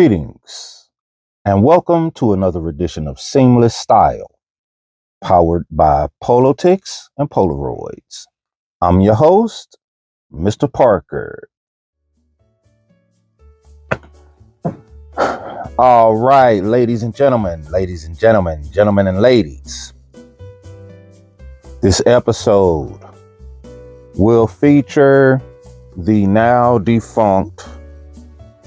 Greetings and welcome to another edition of Seamless Style, powered by Politics and Polaroids. I'm your host, Mr. Parker. All right, ladies and gentlemen, gentlemen and ladies. This episode will feature the now defunct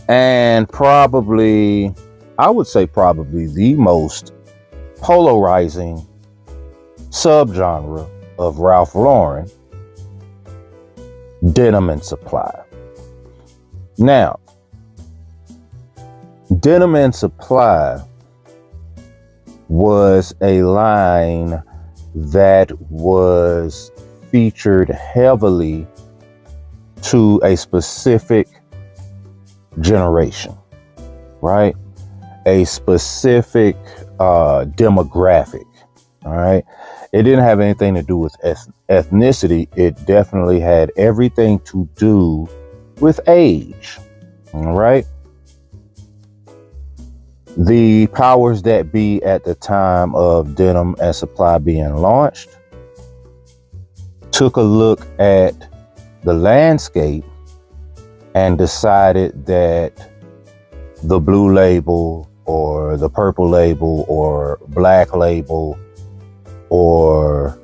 and probably the most polarizing subgenre of Ralph Lauren, Denim Supply. Now, Denim Supply was a line that was featured heavily to a specific generation, right? A specific demographic, all right? It didn't have anything to do with ethnicity. It definitely had everything to do with age, all right? The powers that be at the time of Denim Supply being launched took a look at the landscape and decided that the blue label or the purple label or black label, or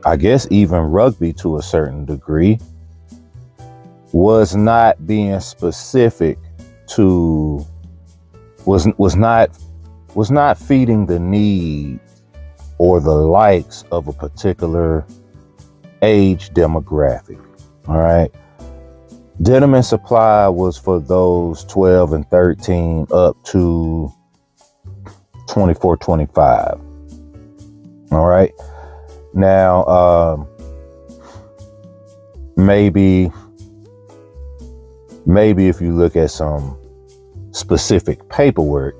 I guess even rugby to a certain degree, was not being specific to, was not feeding the need or the likes of a particular age demographic. All right. Denim Supply was for those 12 and 13 up to 24, 25. All right. Now, maybe if you look at some specific paperwork,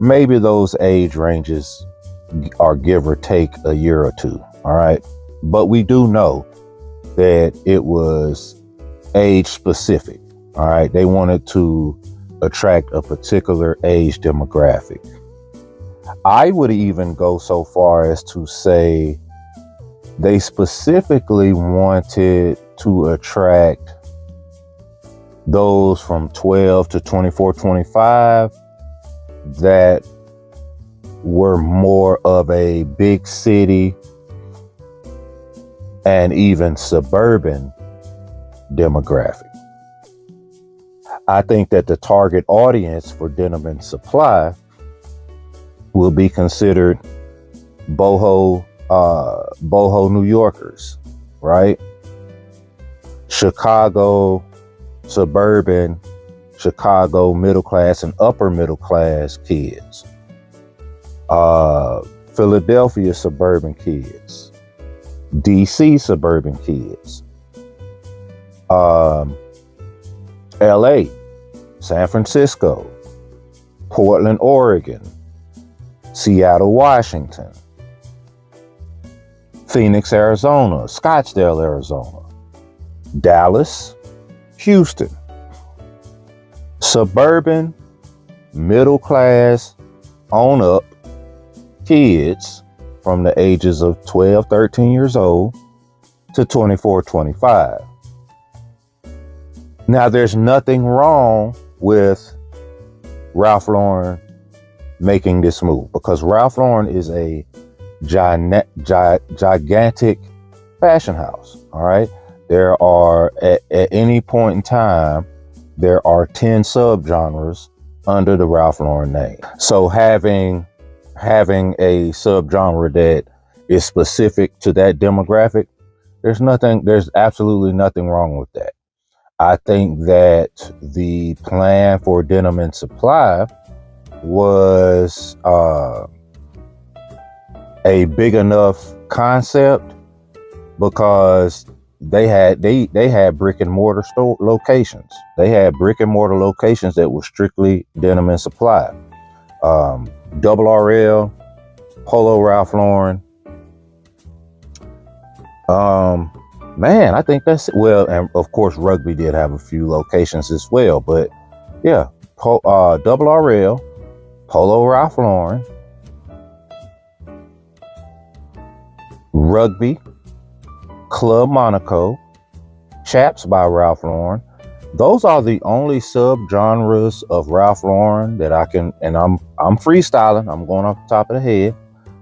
maybe those age ranges are give or take a year or two. All right. But we do know that it was age specific. All right. They wanted to attract a particular age demographic. I would even go so far as to say they specifically wanted to attract those from 12 to 24, 25 that were more of a big city and even suburban demographic. I think that the target audience for Denim Supply will be considered boho New Yorkers, right? Chicago, suburban Chicago middle class and upper middle class kids. Philadelphia suburban kids. DC suburban kids. LA, San Francisco, Portland, Oregon, Seattle, Washington, Phoenix, Arizona, Scottsdale, Arizona, Dallas, Houston. Suburban, middle class, on up kids from the ages of 12, 13 years old to 24, 25. Now, there's nothing wrong with Ralph Lauren making this move, because Ralph Lauren is a gigantic fashion house. All right. There are at any point in time, there are 10 subgenres under the Ralph Lauren name. So having a subgenre that is specific to that demographic, there's absolutely nothing wrong with that. I think that the plan for Denim Supply was a big enough concept, because they had brick and mortar store locations. They had brick and mortar locations that were strictly Denim Supply. Double RL, Polo Ralph Lauren. Man, I think that's, well, and of course rugby did have a few locations as well, but yeah, Double RL, Polo Ralph Lauren, Rugby, Club Monaco, Chaps by Ralph Lauren. Those are the only subgenres of Ralph Lauren that I can, and I'm freestyling, I'm going off the top of the head,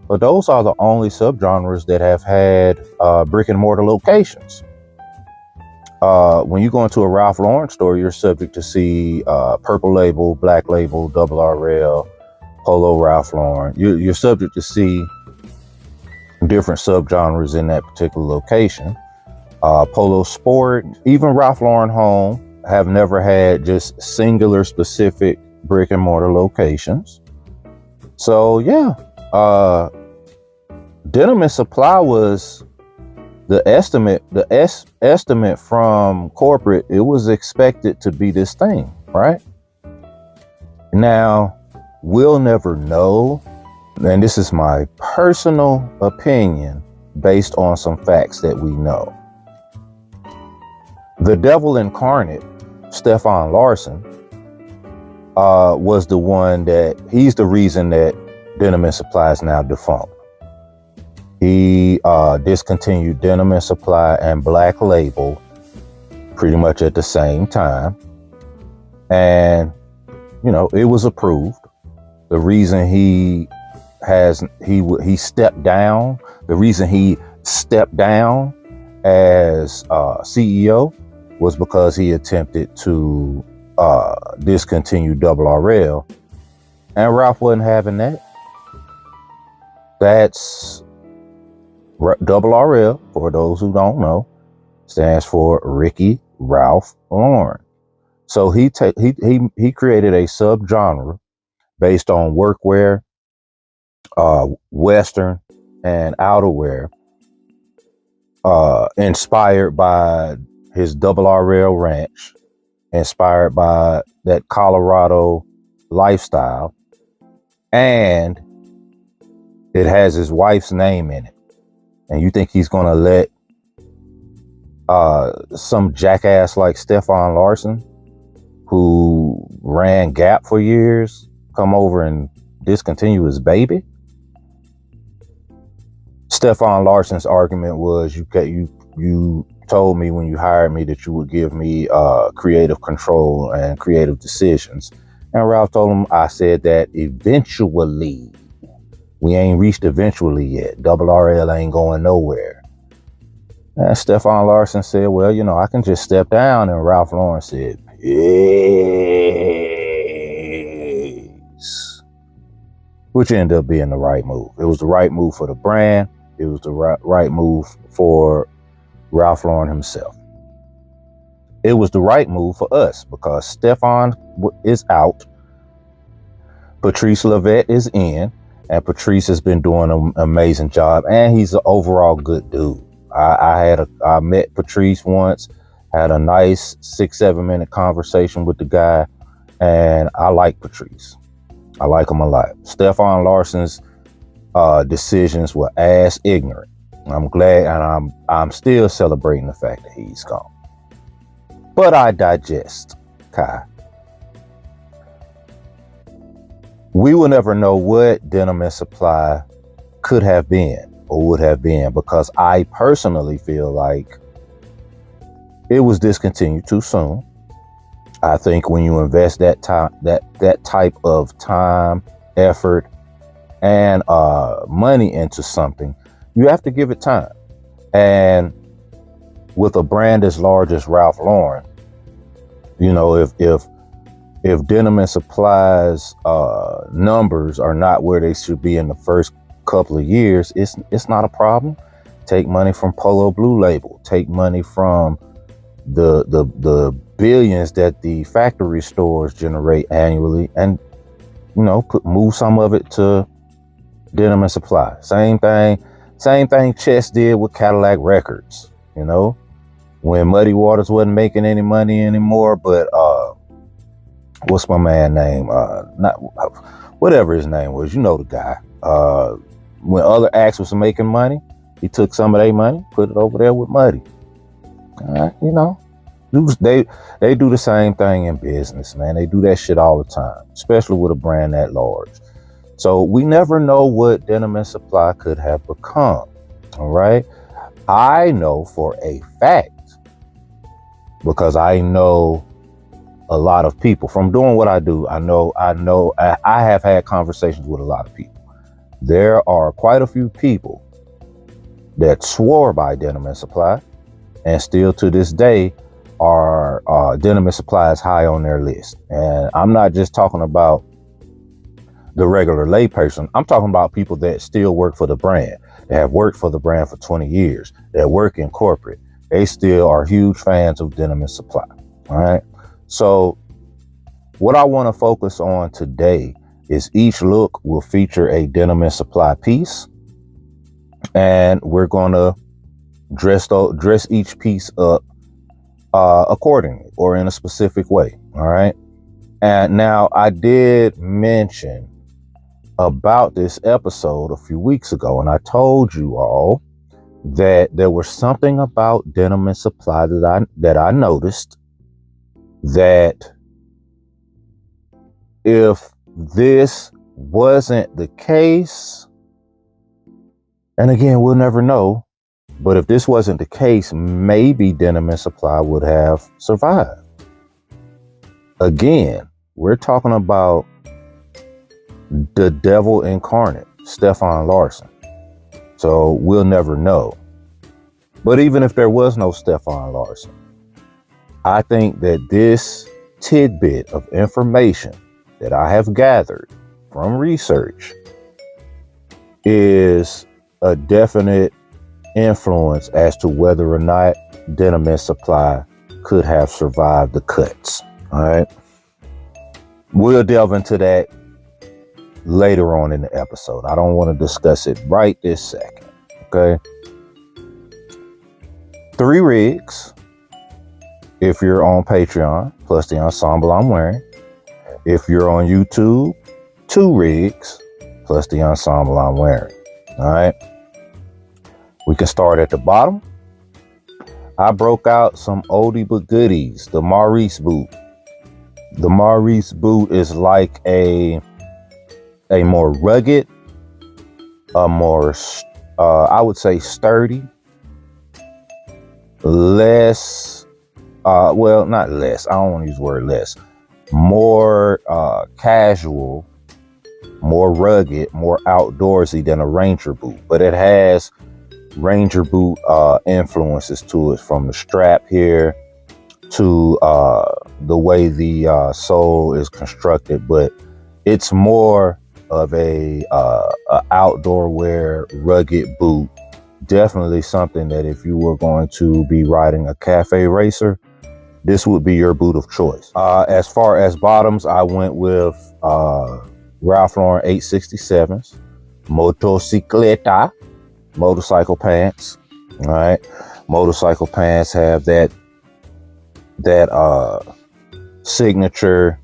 but those are the only subgenres that have had brick and mortar locations. When you go into a Ralph Lauren store, you're subject to see Purple Label, Black Label, Double RL, Polo Ralph Lauren. You're subject to see different subgenres in that particular location. Polo Sport, even Ralph Lauren Home have never had just singular specific brick and mortar locations. So yeah, Denim Supply was the estimate from corporate. It was expected to be this thing, right? Now, we'll never know, and this is my personal opinion based on some facts that we know. The devil incarnate, Stefan Larsson, was the one that, he's the reason that Denim Supply is now defunct. He discontinued Denim Supply and Black Label pretty much at the same time. And, you know, it was approved. The reason he stepped down, the reason he stepped down as CEO was because he attempted to discontinue Double RL, and Ralph wasn't having that. That's Double RL, for those who don't know, stands for Ricky Ralph Lauren. So he created a subgenre based on workwear, Western, and outerwear, inspired by his Double RL ranch, inspired by that Colorado lifestyle, and it has his wife's name in it. And you think he's gonna let some jackass like Stefan Larsson, who ran Gap for years, come over and discontinue his baby? Stefan Larsson's argument was, you told me when you hired me that you would give me creative control and creative decisions. And Ralph told him, I said that eventually. We ain't reached eventually yet. Double RL ain't going nowhere. And Stefan Larsson said, well, you know, I can just step down. And Ralph Lauren said, peace. Which ended up being the right move. It was the right move for the brand. It was the right move for Ralph Lauren himself. It was the right move for us because Stefan is out. Patrice Levette is in. And Patrice has been doing an amazing job, and he's an overall good dude. I met Patrice once, had a nice 6-7 minute conversation with the guy, and I like Patrice. I like him a lot. Stefan Larsson's decisions were ass ignorant. I'm glad, and I'm still celebrating the fact that he's gone. But I digest, Kai. We will never know what Denim Supply could have been or would have been, because I personally feel like it was discontinued too soon. I think when you invest that time, that type of time, effort, and money into something, you have to give it time. And with a brand as large as Ralph Lauren, you know, if Denim Supply's numbers are not where they should be in the first couple of years, it's not a problem. Take money from Polo Blue Label. Take money from the billions that the factory stores generate annually, and you know, move some of it to Denim Supply. Same thing Chess did with Cadillac Records. You know, when Muddy Waters wasn't making any money anymore, but what's my man name? Not whatever his name was. You know the guy. When other acts was making money, he took some of their money, put it over there with Muddy. You know, They do the same thing in business, man. They do that shit all the time, especially with a brand that large. So we never know what Denim Supply could have become. All right. I know for a fact, because I know a lot of people from doing what I do. I have had conversations with a lot of people. There are quite a few people that swore by Denim Supply and still to this day are Denim Supply is high on their list. And I'm not just talking about the regular layperson. I'm talking about people that still work for the brand. They have worked for the brand for 20 years. That work in corporate. They still are huge fans of Denim Supply. All right. So what I want to focus on today is each look will feature a Denim Supply piece. And we're going to dress each piece up accordingly or in a specific way. All right. And now I did mention about this episode a few weeks ago, and I told you all that there was something about Denim Supply that I noticed that if this wasn't the case, and again, we'll never know, but if this wasn't the case, maybe Denim Supply would have survived. Again, we're talking about the devil incarnate, Stefan Larsson. So we'll never know. But even if there was no Stefan Larsson, I think that this tidbit of information that I have gathered from research is a definite influence as to whether or not Denim Supply could have survived the cuts. All right. We'll delve into that later on in the episode. I don't want to discuss it right this second. Okay. 3 rigs if you're on Patreon, plus the ensemble I'm wearing. If you're on YouTube, 2 rigs plus the ensemble I'm wearing. All right. We can start at the bottom. I broke out some oldie but goodies, the Maurice boot. The Maurice boot is like a more rugged, a more, I would say sturdy, less, well, not less, I don't want to use the word less, more casual, more rugged, more outdoorsy than a Ranger boot. But it has Ranger boot influences to it, from the strap here to the way the sole is constructed. But it's more of a outdoor wear rugged boot. Definitely something that if you were going to be riding a cafe racer, this would be your boot of choice. As far as bottoms, I went with Ralph Lauren 867s, motocicleta, motorcycle pants. All right. Motorcycle pants have that signature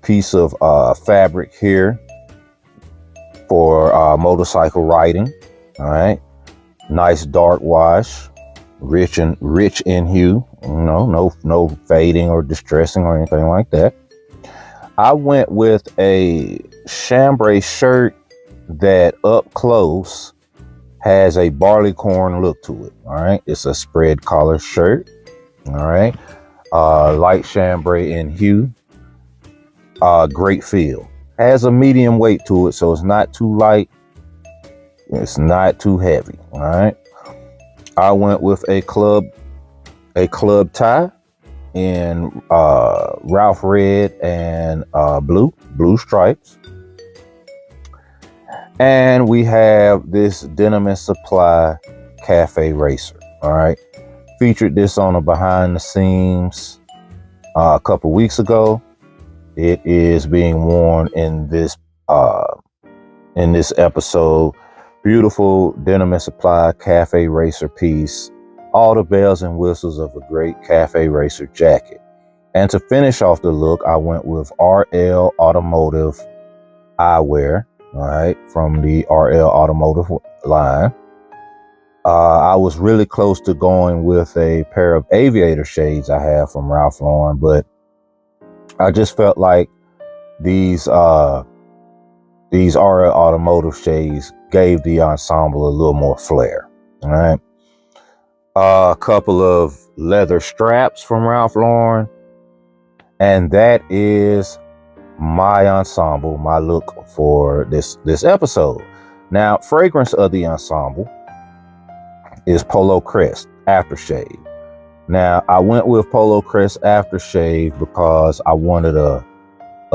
piece of fabric here for motorcycle riding. All right. Nice dark wash, rich in hue. No fading or distressing or anything like that. I went with a chambray shirt that up close has a barleycorn look to it. All right. It's a spread collar shirt. All right. Light chambray in hue. Great feel. Has a medium weight to it, so it's not too light. It's not too heavy. All right. I went with a club tie in Ralph red and blue stripes. And we have this Denim Supply Cafe Racer. All right. Featured this on a behind the scenes a couple weeks ago. It is being worn in this episode. Beautiful Denim Supply Cafe Racer piece. All the bells and whistles of a great Cafe Racer jacket. And to finish off the look, I went with RL Automotive eyewear. All right, from the RL Automotive line. I was really close to going with a pair of aviator shades I have from Ralph Lauren, but I just felt like these RL Automotive shades gave the ensemble a little more flair. All right. A couple of leather straps from Ralph Lauren, and that is my ensemble, my look for this episode. Now, fragrance of the ensemble is Polo Crest Aftershave. Now, I went with Polo Crest Aftershave because I wanted a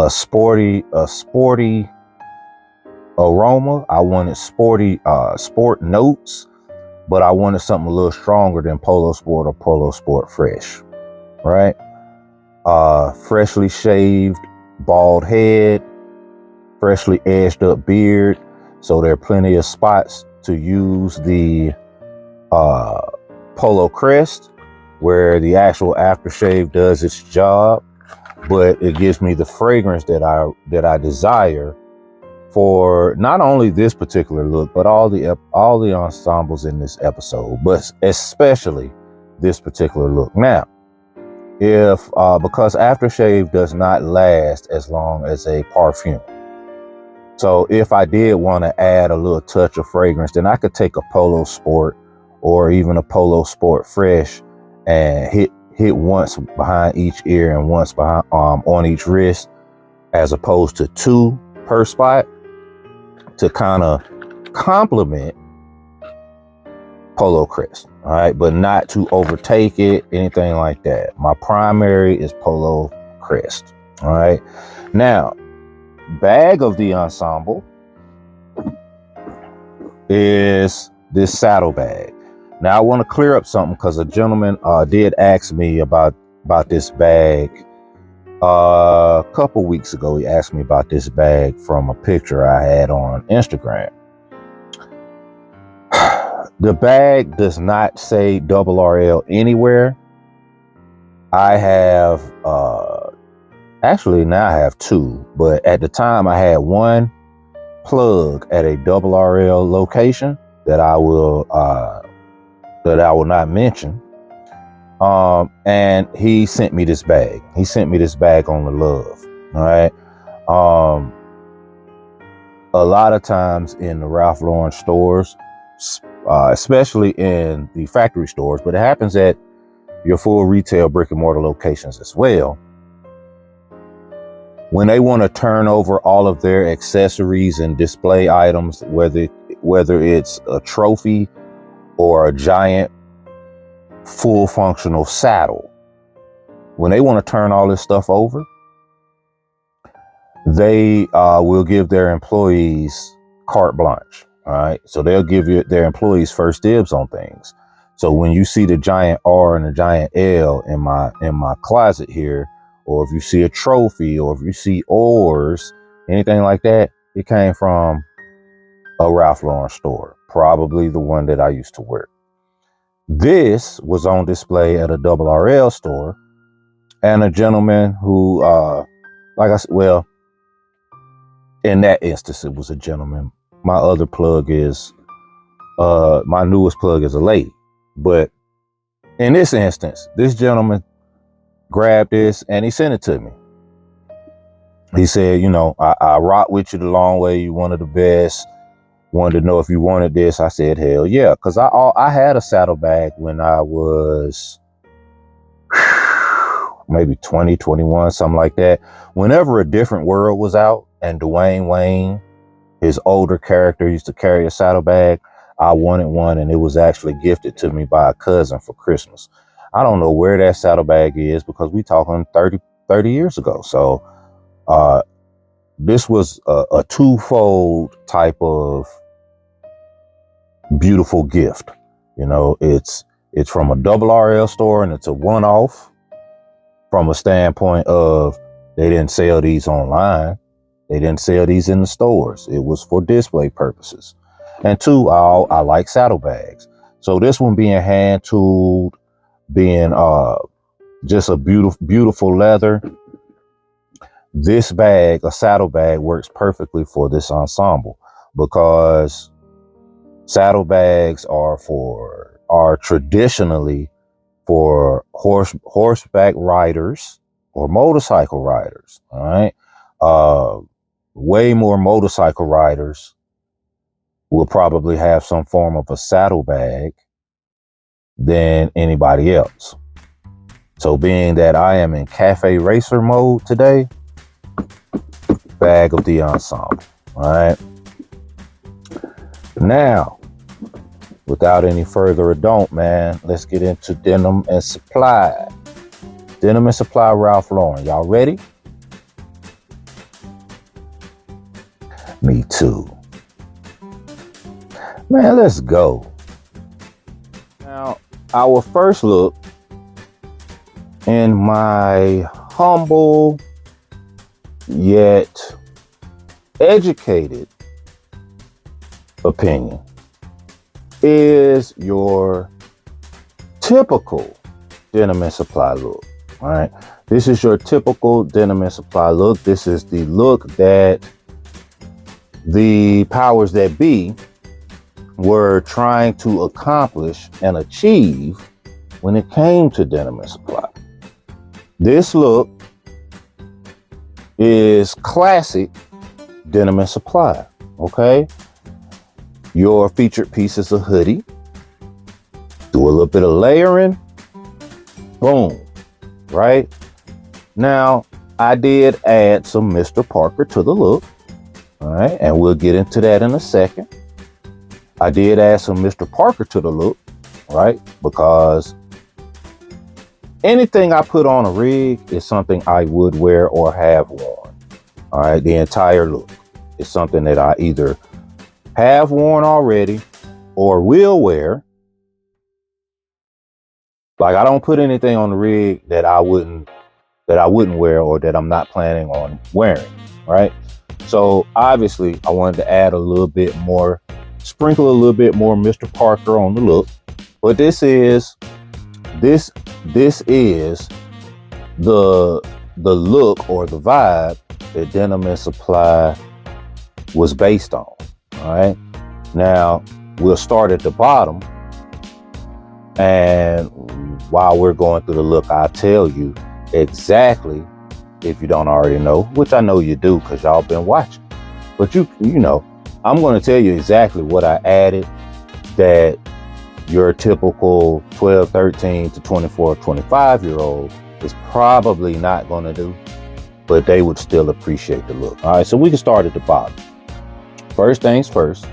sporty aroma. I wanted sport notes, but I wanted something a little stronger than Polo Sport or Polo Sport Fresh, right? Freshly shaved bald head, freshly edged up beard. So there are plenty of spots to use the Polo Crest where the actual aftershave does its job, but it gives me the fragrance that I desire for not only this particular look, but all the ensembles in this episode, but especially this particular look. Now, if because aftershave does not last as long as a perfume, so if I did want to add a little touch of fragrance, then I could take a Polo Sport or even a Polo Sport Fresh and hit once behind each ear and once behind on each wrist, as opposed to 2 per spot, to kind of complement Polo Crest. All right, but not to overtake it, anything like that. My primary is Polo Crest. All right, now bag of the ensemble is this saddle bag. Now I want to clear up something because a gentleman did ask me about this bag a couple weeks ago. He asked me about this bag from a picture I had on Instagram. The bag does not say double RL anywhere. I have actually now I have 2, but at the time I had 1 plug at a double RL location that I will not mention. And he sent me this bag. He sent me this bag on the love. All right. A lot of times in the Ralph Lauren stores, especially in the factory stores, but it happens at your full retail brick and mortar locations as well. When they want to turn over all of their accessories and display items, whether it's a trophy or a giant full functional saddle, when they want to turn all this stuff over, they will give their employees carte blanche. All right. So they'll give their employees first dibs on things. So when you see the giant R and the giant L in my closet here, or if you see a trophy, or if you see oars, anything like that, it came from a Ralph Lauren store, probably the one that I used to work. This was on display at a double RL store, and a gentleman who, like I said, well, in that instance, it was a gentleman. My other plug is, my newest plug is a lady. But in this instance, this gentleman grabbed this and he sent it to me. He said, I rock with you the long way. You one of the best. Wanted to know if you wanted this. I said, hell yeah. Because I had a saddlebag when I was maybe 20, 21, something like that. Whenever A Different World was out and Dwayne Wayne, his older character, used to carry a saddlebag, I wanted one, and it was actually gifted to me by a cousin for Christmas. I don't know where that saddlebag is because we talking 30 years ago. So this was a twofold type of beautiful gift. It's from a double RL store, and it's a one-off from a standpoint of they didn't sell these online. They didn't sell these in the stores. It was for display purposes. And 2, I like saddlebags. So this one being hand tooled, being just a beautiful leather. This bag, a saddlebag, works perfectly for this ensemble because Saddlebags are traditionally for horseback riders or motorcycle riders. All right. Way more motorcycle riders will probably have some form of a saddlebag than anybody else. So being that I am in cafe racer mode today, bag of the ensemble. All right. Now, without any further ado, man, let's get into Denim and Supply. Denim and Supply Ralph Lauren. Y'all ready? Me too. Man, let's go. Now, our first look, in my humble yet educated opinion, is your typical Denim and Supply look. All right. This is your typical Denim and Supply look. This is the look that the powers that be were trying to accomplish and achieve when it came to Denim and Supply. This look is classic Denim and Supply. Okay. Your featured piece is a hoodie. Do a little bit of layering. Boom. Right? Now, I did add some Mr. Parker to the look. All right. And we'll get into that in a second. I did add some Mr. Parker to the look. Right? Because anything I put on a rig is something I would wear or have worn. All right. The entire look is something that I either have worn already or will wear. Like, I don't put anything on the rig that I wouldn't wear or that I'm not planning on wearing, right? So obviously I wanted to add a little bit more, sprinkle a little bit more Mr. Parker on the look. But this is the look or the vibe that Denim and Supply was based on. All right. Now we'll start at the bottom, and while we're going through the look, I'll tell you exactly, if you don't already know, which I know you do because y'all been watching. But you know, I'm going to tell you exactly what I added that your typical 12, 13 to 24, 25-year-old is probably not going to do, but they would still appreciate the look. All right, so we can start at the bottom. First things first,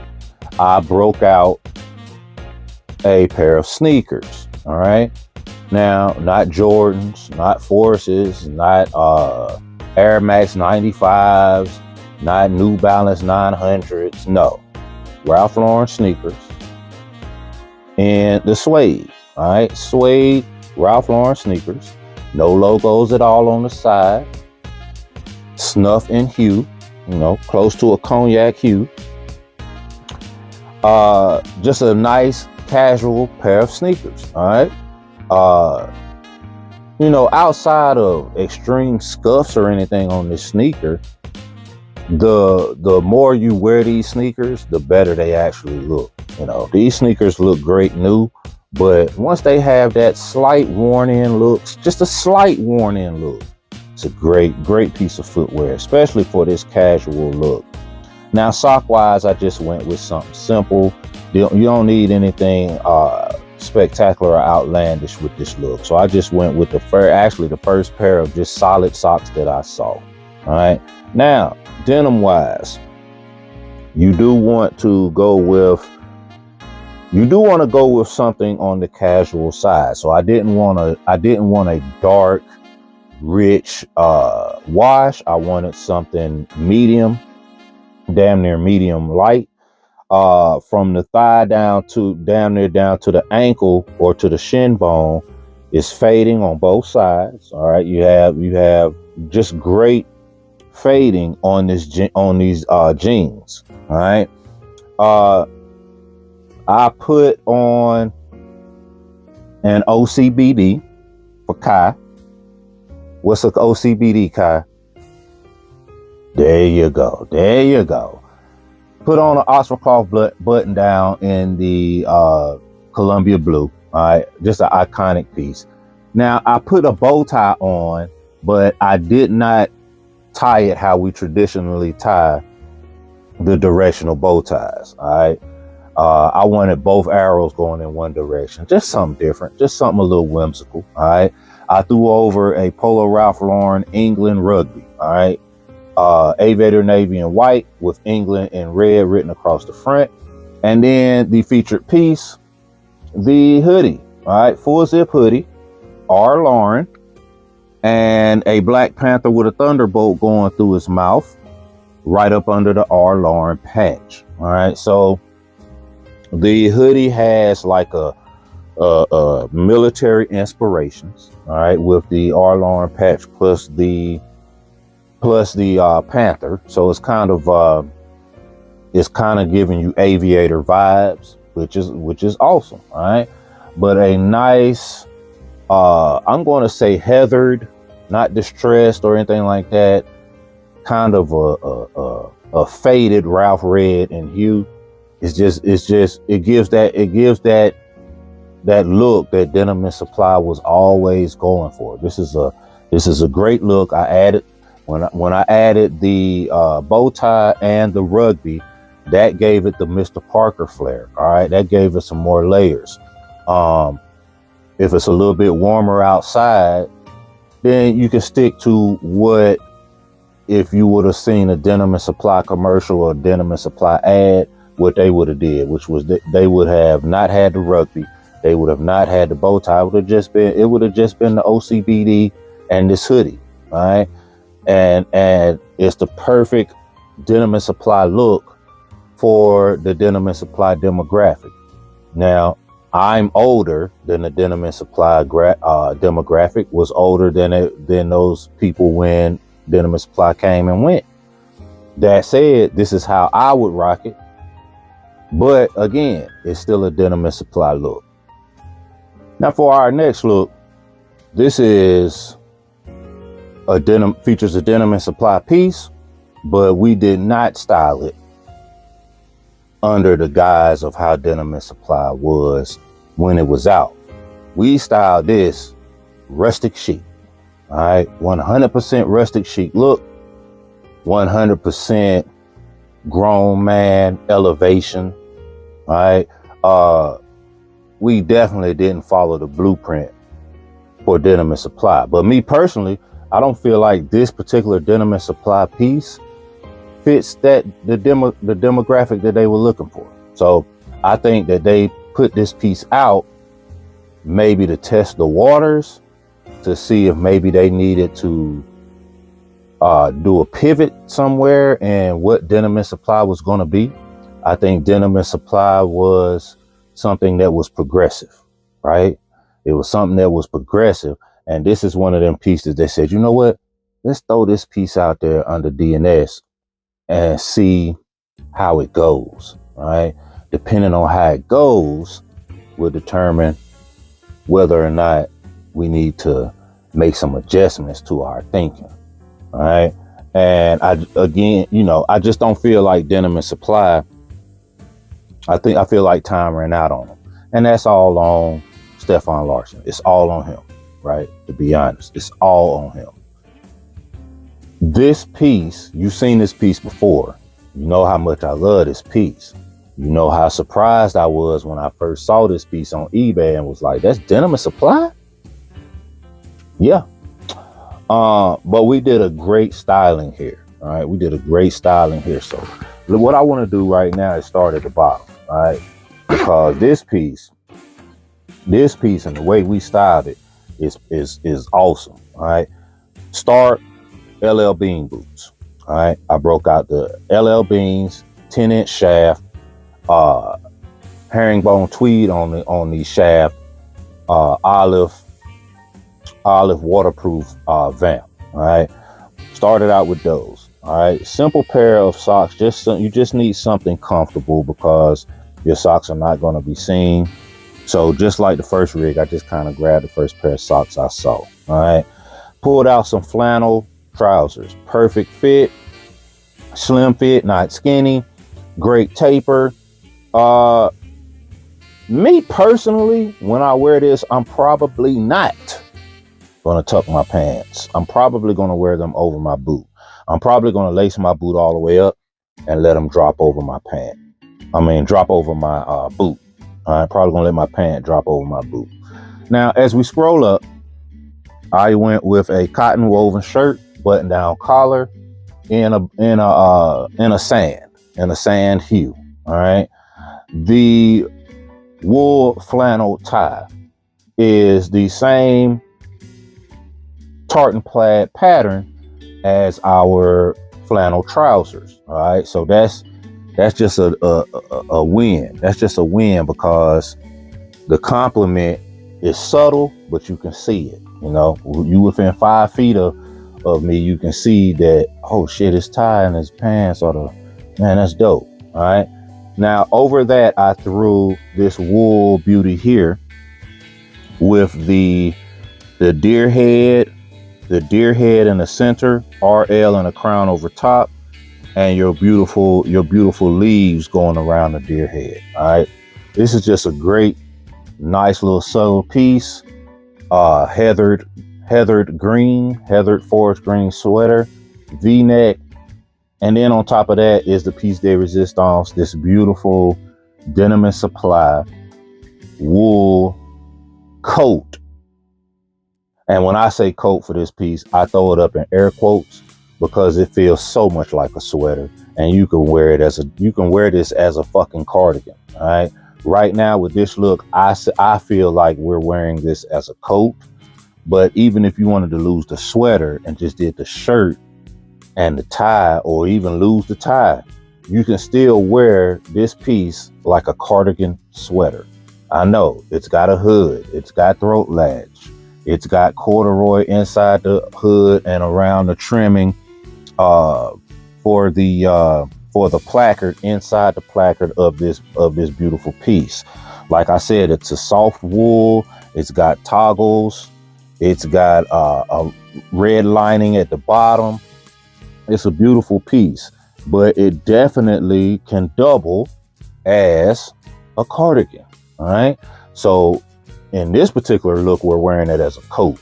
I broke out a pair of sneakers. All right. Now, not Jordans, not Forces, not Air Max 95s, not New Balance 900s. No, Ralph Lauren sneakers and the suede. All right. Suede Ralph Lauren sneakers. No logos at all on the side. Snuff in hue. You know, close to a cognac hue. Just a nice casual pair of sneakers. All right. You know, outside of extreme scuffs or anything on this sneaker, the more you wear these sneakers, the better they actually look. You know, these sneakers look great new, but once they have that slight worn in looks, just a slight worn in look, it's a great piece of footwear, especially for this casual look. Now, sock wise, I just went with something simple. You don't need anything spectacular or outlandish with this look. So I just went with the first pair of just solid socks that I saw. All right. Now, denim wise, you do want to go with something on the casual side. So I didn't want a dark, rich wash. I wanted something medium, damn near medium light. From the thigh down to the ankle or to the shin bone is fading on both sides. All right, you have just great fading on these jeans. All right, I put on an OCBD for Kai. What's an OCBD, Kai? There you go. Put on an Oxford cloth button down in the Columbia blue. All right, just an iconic piece. Now I put a bow tie on, but I did not tie it how we traditionally tie the directional bow ties. All right. I wanted both arrows going in one direction, just something different, just something a little whimsical. All right. I threw over a Polo Ralph Lauren England rugby. All right. Aviator navy and white with England in red written across the front. And then the featured piece, the hoodie. All right. Full zip hoodie, R. Lauren, and a Black Panther with a thunderbolt going through his mouth right up under the R. Lauren patch. All right. So the hoodie has like a military inspirations, all right, with the R. Lauren patch plus the Panther. So it's kind of giving you aviator vibes, which is awesome, all right. But a nice, I'm going to say heathered, not distressed or anything like that, kind of a faded Ralph red in hue. It gives that look that Denim Supply was always going for. This is a great look. I added when I added the bow tie and the rugby, that gave it the Mr. Parker flair. All right, that gave it some more layers. If it's a little bit warmer outside, then you can stick to what if you would have seen a Denim Supply commercial or a Denim Supply ad. What they would have did, which was they would have not had the rugby, they would have not had the bow tie. It would have just been the OCBD and this hoodie, all right. And it's the perfect Denim Supply look for the Denim Supply demographic. Now, I'm older than the Denim Supply demographic was older than those people when Denim Supply came and went. That said, this is how I would rock it. But again, it's still a Denim Supply look. Now for our next look, this is features a Denim Supply piece, but we did not style it under the guise of how Denim Supply was when it was out. We styled this rustic chic. All right, 100% rustic chic look, 100% grown man elevation. All right, we definitely didn't follow the blueprint for Denim Supply. But me personally, I don't feel like this particular Denim Supply piece fits the demographic that they were looking for. So I think that they put this piece out maybe to test the waters, to see if maybe they needed to do a pivot somewhere and what Denim Supply was going to be. I think Denim Supply was something that was progressive, right? It was something that was progressive. And this is one of them pieces that said, you know what? Let's throw this piece out there under DNS and see how it goes, right? Depending on how it goes will determine whether or not we need to make some adjustments to our thinking, all right? And I just don't feel like Denim Supply. I feel like time ran out on them. And that's all on Stefan Larsson. It's all on him, right? To be honest, it's all on him. This piece, you've seen this piece before. You know how much I love this piece. You know how surprised I was when I first saw this piece on eBay and was like, that's Denim Supply? Yeah. But we did a great styling here. All right. We did a great styling here. So what I want to do right now is start at the bottom. All right. Because this piece and the way we styled it is awesome. All right. Start LL Bean boots. All right. I broke out the LL Beans 10-inch shaft, herringbone tweed on the shaft, olive waterproof vamp. All right. Started out with those. All right. Simple pair of socks. You just need something comfortable because your socks are not going to be seen. So just like the first rig, I just kind of grabbed the first pair of socks I saw. All right. Pulled out some flannel trousers. Perfect fit. Slim fit, not skinny. great taper. Uh, Me personally, when I wear this, I'm probably not gonna tuck my pants. I'm probably gonna wear them over my boot. I'm probably gonna lace my boot all the way up and let them drop over my pant. Drop over my boot. I'm probably gonna let my pant drop over my boot. Now, as we scroll up, I went with a cotton woven shirt, button down collar, in a sand hue. All right. The wool flannel tie is the same tartan plaid pattern as our flannel trousers. All right. So that's just a win. That's just a win because the complement is subtle, but you can see it. You know, you within 5 feet of me, you can see that, oh shit, his tie and his pants are man, that's dope. All right. Now over that, I threw this wool beauty here with the deer head in the center, RL and a crown over top, and your beautiful leaves going around the deer head. All right. This is just a great, nice little subtle piece. Heathered forest green sweater, V-neck, and then on top of that is the piece de resistance, this beautiful Denim Supply wool coat. And when I say coat for this piece, I throw it up in air quotes because it feels so much like a sweater, and you can wear this as a fucking cardigan. All right. Right now with this look, I feel like we're wearing this as a coat. But even if you wanted to lose the sweater and just did the shirt and the tie, or even lose the tie, you can still wear this piece like a cardigan sweater. I know it's got a hood, it's got throat latch, it's got corduroy inside the hood and around the trimming for the placard, inside the placard of this beautiful piece. Like I said, it's a soft wool. It's got toggles. It's got a red lining at the bottom. It's a beautiful piece, but it definitely can double as a cardigan. All right. So in this particular look, we're wearing it as a coat.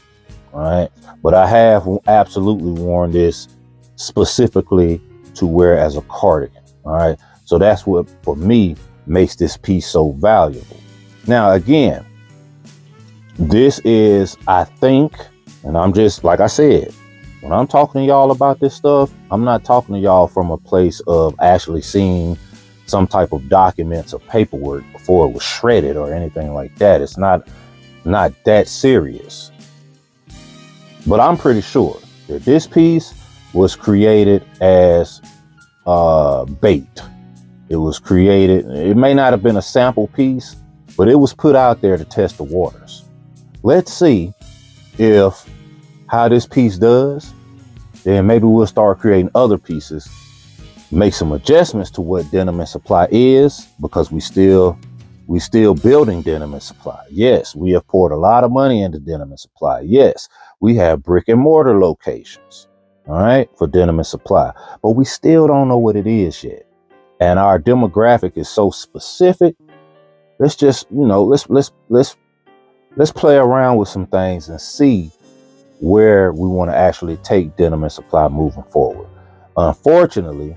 All right. But I have absolutely worn this specifically to wear as a cardigan. All right. So that's what, for me, makes this piece so valuable. Now, again, this is, I think, and I'm just, like I said, when I'm talking to y'all about this stuff, I'm not talking to y'all from a place of actually seeing some type of documents or paperwork before it was shredded or anything like that. It's not that serious. But I'm pretty sure that this piece was created as bait. It was created, it may not have been a sample piece, but it was put out there to test the waters. Let's see if how this piece does, then maybe we'll start creating other pieces, make some adjustments to what Denim Supply is, because we still building Denim Supply. Yes, we have poured a lot of money into Denim Supply. Yes, we have brick and mortar locations, all right, for Denim Supply, but we still don't know what it is yet. And our demographic is so specific. Let's just, let's play around with some things and see where we want to actually take Denim Supply moving forward. Unfortunately,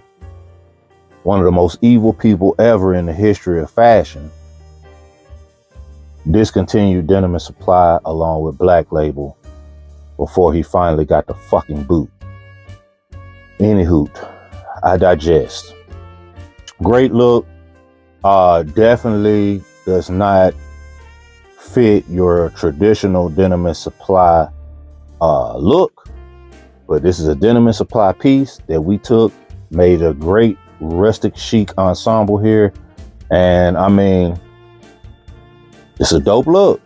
one of the most evil people ever in the history of fashion discontinued Denim Supply along with Black Label before he finally got the fucking boot. Anywho, I digest. Great look. Definitely does not fit your traditional Denim Supply look, but this is a Denim Supply piece that we took, made a great rustic chic ensemble here, and I mean, it's a dope look.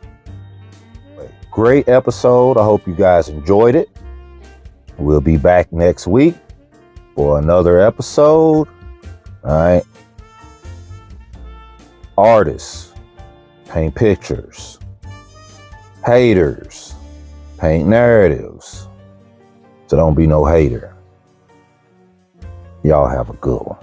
Great episode. I hope you guys enjoyed it. We'll be back next week for another episode. All right. Artists paint pictures. Haters paint narratives. So don't be no hater. Y'all have a good one.